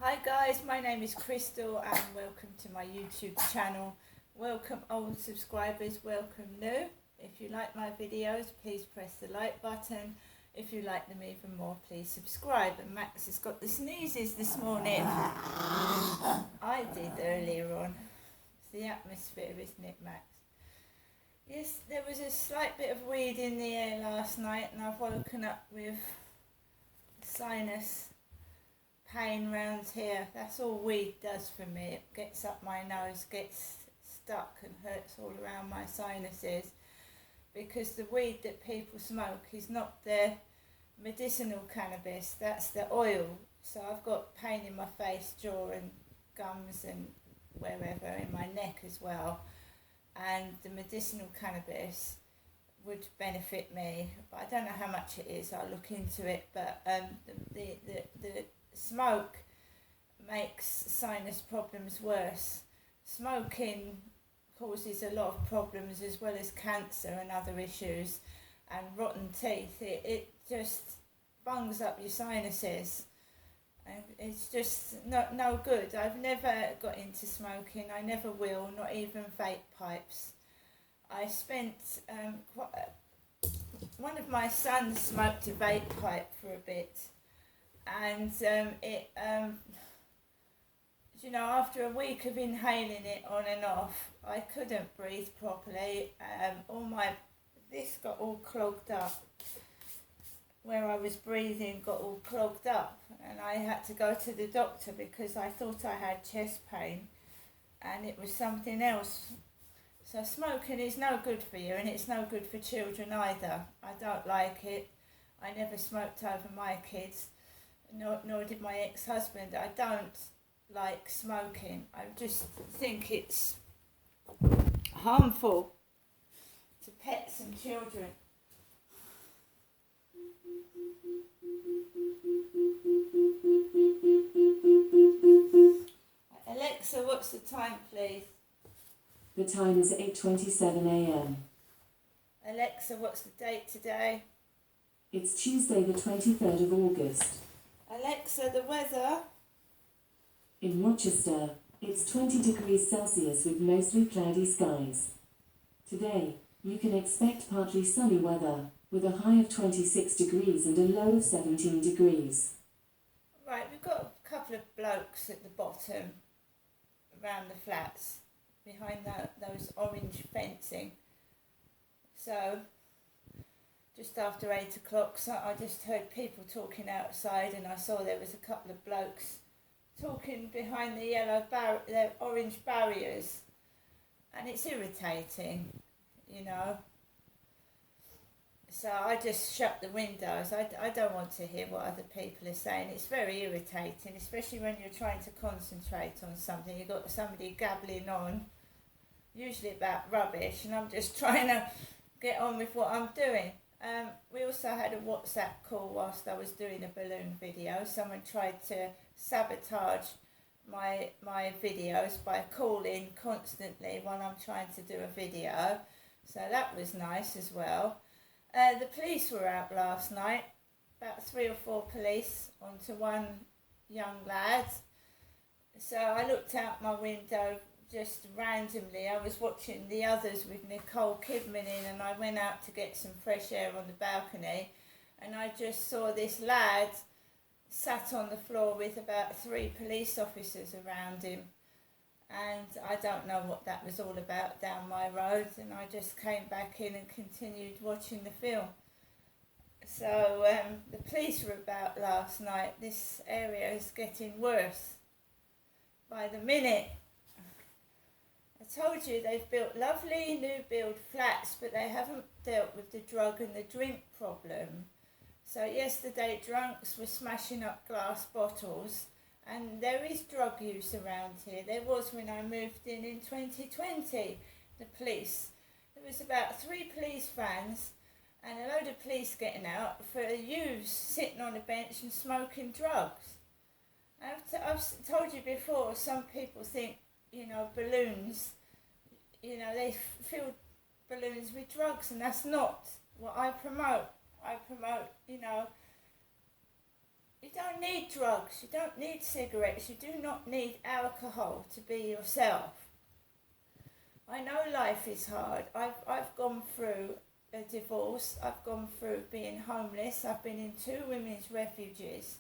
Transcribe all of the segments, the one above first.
Hi guys, my name is Crystal and welcome to my YouTube channel. Welcome old subscribers, welcome new. If you like my videos, please press the like button. If you like them even more, please subscribe. And Max has got the sneezes this morning. I did earlier on. It's the atmosphere, isn't it, Max? Yes, there was a slight bit of weed in the air last night and I've woken up with sinus pain round here. That's all weed does for me. It gets up my nose, gets stuck and hurts all around my sinuses, because the weed that people smoke is not the medicinal cannabis, that's the oil. So I've got pain in my face, jaw and gums and wherever, in my neck as well, and the medicinal cannabis would benefit me, but I don't know how much it is. I'll look into it. But the smoke makes sinus problems worse. Smoking causes a lot of problems as well as cancer and other issues, and rotten teeth. It just bungs up your sinuses and it's just no good. I've never got into smoking, I never will, not even vape pipes. I spent one of my sons smoked a vape pipe for a bit, and after a week of inhaling it on and off, I couldn't breathe properly. This got all clogged up. Where I was breathing got all clogged up, and I had to go to the doctor because I thought I had chest pain, and it was something else. So smoking is no good for you, and it's no good for children either. I don't like it. I never smoked over my kids, nor did my ex-husband. I don't like smoking. I just think it's harmful to pets and children. Alexa, what's the time, please? The time is 8:27 a.m. Alexa, what's the date today? It's Tuesday the 23rd of August. Alexa, the weather? In Rochester, it's 20 degrees Celsius with mostly cloudy skies. Today, you can expect partly sunny weather, with a high of 26 degrees and a low of 17 degrees. Right, we've got a couple of blokes at the bottom, around the flats, behind those orange fencing. So, just after 8 o'clock, so I just heard people talking outside, and I saw there was a couple of blokes talking behind the orange barriers, and it's irritating, So I just shut the windows. I don't want to hear what other people are saying. It's very irritating, especially when you're trying to concentrate on something. You've got somebody gabbling on, usually about rubbish, and I'm just trying to get on with what I'm doing. We also had a WhatsApp call whilst I was doing a balloon video. Someone tried to sabotage my videos by calling constantly while I'm trying to do a video. So that was nice as well. The police were out last night, about 3 or 4 police onto one young lad. So I looked out my window just randomly. I was watching the others with Nicole Kidman in, and I went out to get some fresh air on the balcony, and I just saw this lad sat on the floor with about 3 police officers around him, and I don't know what that was all about down my road, and I just came back in and continued watching the film. So the police were about last night. This area is getting worse by the minute. I told you they've built lovely new build flats, but they haven't dealt with the drug and the drink problem. So yesterday drunks were smashing up glass bottles, and there is drug use around here. There was when I moved in 2020. The police, there was about 3 police vans and a load of police getting out for youths sitting on a bench and smoking drugs. I've told you before, some people think, balloons, they fill balloons with drugs, and that's not what I promote. I promote, You don't need drugs, you don't need cigarettes, you do not need alcohol to be yourself. I know life is hard. I've gone through a divorce, I've gone through being homeless, I've been in 2 women's refuges,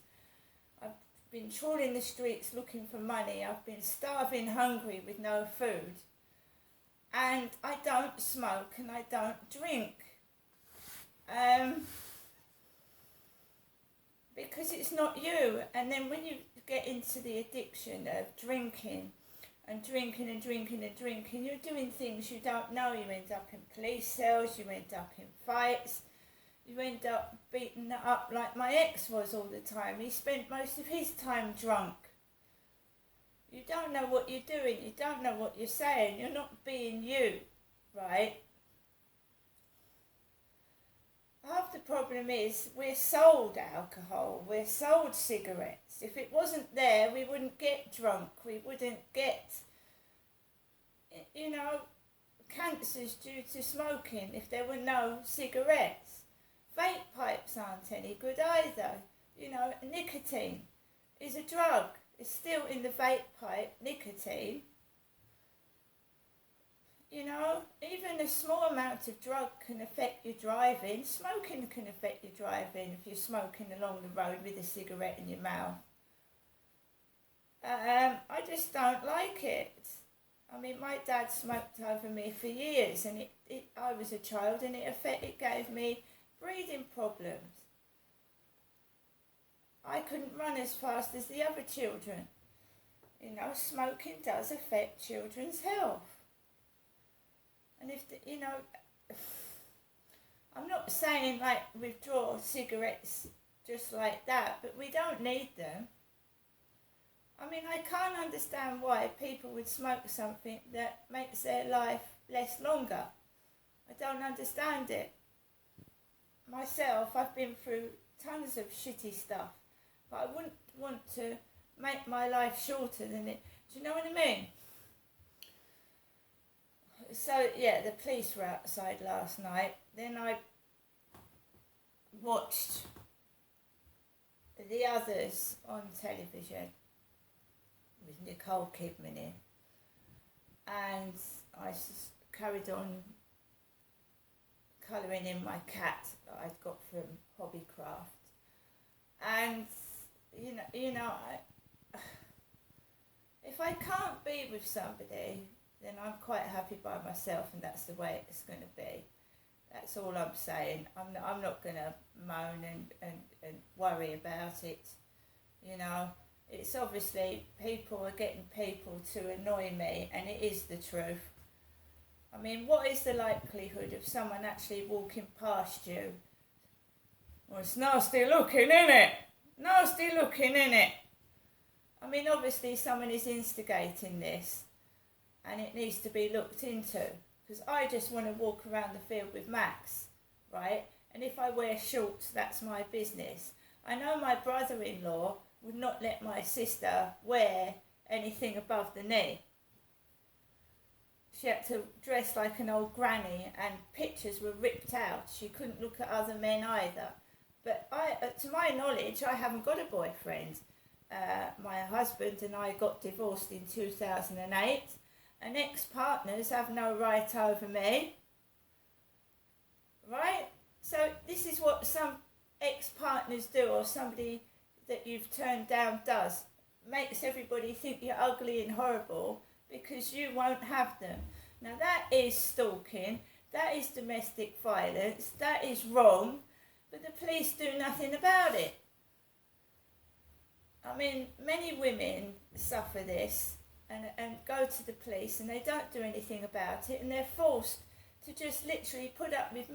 I've been trawling the streets looking for money, I've been starving hungry with no food, and I don't smoke and I don't drink. Because it's not you. And then when you get into the addiction of drinking, you're doing things you don't know. You end up in police cells, you end up in fights, you end up beaten up like my ex was all the time. He spent most of his time drunk. You don't know what you're doing, you don't know what you're saying, you're not being you, right? Half the problem is we're sold alcohol, we're sold cigarettes. If it wasn't there, we wouldn't get drunk, we wouldn't get, cancers due to smoking if there were no cigarettes. Vape pipes aren't any good either. Nicotine is a drug. It's still in the vape pipe, nicotine. Even a small amount of drug can affect your driving. Smoking can affect your driving if you're smoking along the road with a cigarette in your mouth. I just don't like it. I mean, my dad smoked over me for years, and I was a child, and it gave me breathing problems. I couldn't run as fast as the other children. Smoking does affect children's health. And I'm not saying withdraw cigarettes just like that, but we don't need them. I mean, I can't understand why people would smoke something that makes their life less longer. I don't understand it. Myself, I've been through tons of shitty stuff, but I wouldn't want to make my life shorter than it. Do you know what I mean? So, yeah, the police were outside last night. Then I watched The Others on television with Nicole Kidman in. And I carried on colouring in my cat that I'd got from Hobbycraft. And, if I can't be with somebody, then I'm quite happy by myself, and that's the way it's going to be. That's all I'm saying. I'm not going to moan and worry about it. It's obviously people are getting people to annoy me, and it is the truth. I mean, what is the likelihood of someone actually walking past you? Well, it's nasty looking, isn't it? Nasty looking, isn't it? I mean, obviously someone is instigating this, and it needs to be looked into, because I just want to walk around the field with Max, right? And if I wear shorts, that's my business. I know my brother-in-law would not let my sister wear anything above the knee. She had to dress like an old granny, and pictures were ripped out. She couldn't look at other men either. But to my knowledge, I haven't got a boyfriend. My husband and I got divorced in 2008. And ex-partners have no right over me. Right? So this is what some ex-partners do, or somebody that you've turned down does. Makes everybody think you're ugly and horrible because you won't have them. Now that is stalking, that is domestic violence, that is wrong, but the police do nothing about it. I mean, many women suffer this and go to the police and they don't do anything about it, and they're forced to just literally put up with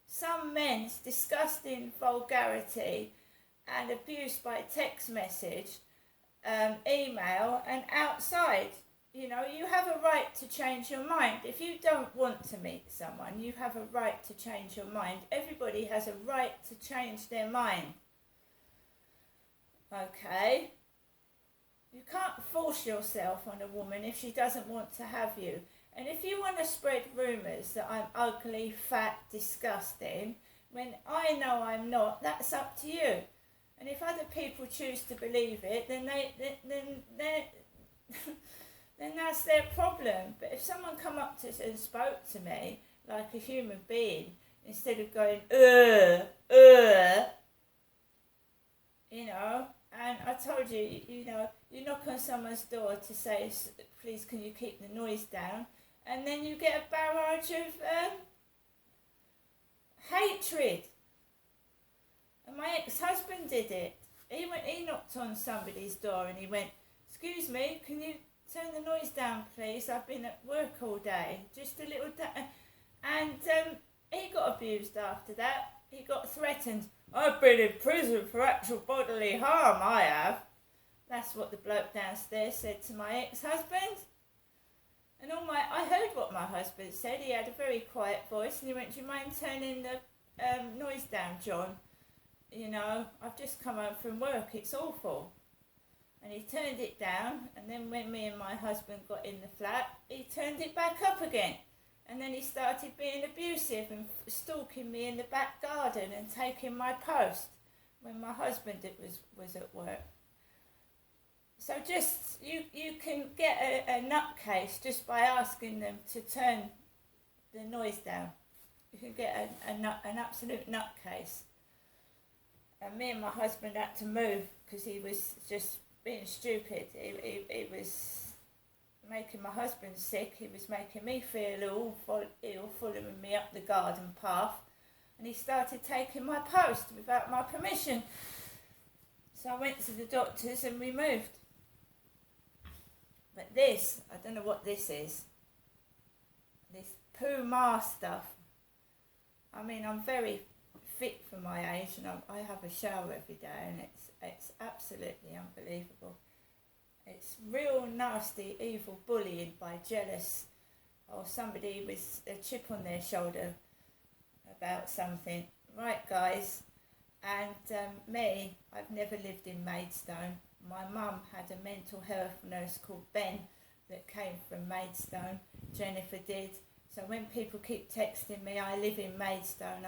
some men's disgusting vulgarity and abuse by text message, email and outside. You have a right to change your mind. If you don't want to meet someone, you have a right to change your mind. Everybody has a right to change their mind. Okay? You can't force yourself on a woman if she doesn't want to have you. And if you want to spread rumours that I'm ugly, fat, disgusting, when I know I'm not, that's up to you. And if other people choose to believe it, then then that's their problem. But if someone come up to and spoke to me like a human being, instead of going, you know, and I told you, you know, you knock on someone's door to say, please can you keep the noise down, and then you get a barrage of hatred. And my ex-husband did it. He knocked on somebody's door and he went, excuse me, can you turn the noise down please? I've been at work all day. Just a little and he got abused after that. He got threatened. I've been in prison for actual bodily harm, I have. That's what the bloke downstairs said to my ex-husband. And I heard what my husband said. He had a very quiet voice and he went, do you mind turning the noise down, John? You know, I've just come home from work, it's awful. And he turned it down, and then when me and my husband got in the flat, he turned it back up again. And then he started being abusive and stalking me in the back garden and taking my post when my husband was at work. So just, you can get a nutcase just by asking them to turn the noise down. You can get an absolute nutcase. And me and my husband had to move because he was just being stupid. He was making my husband sick. He was making me feel ill, following me up the garden path. And he started taking my post without my permission. So I went to the doctors and we moved. But this, I don't know what this is. This poo ma stuff. I mean, I'm very fit for my age and I have a shower every day and it's absolutely unbelievable. It's real nasty, evil bullying by jealous or somebody with a chip on their shoulder about something. Right, guys, and me, I've never lived in Maidstone. My mum had a mental health nurse called Ben that came from Maidstone. Jennifer did. So when people keep texting me, I live in Maidstone,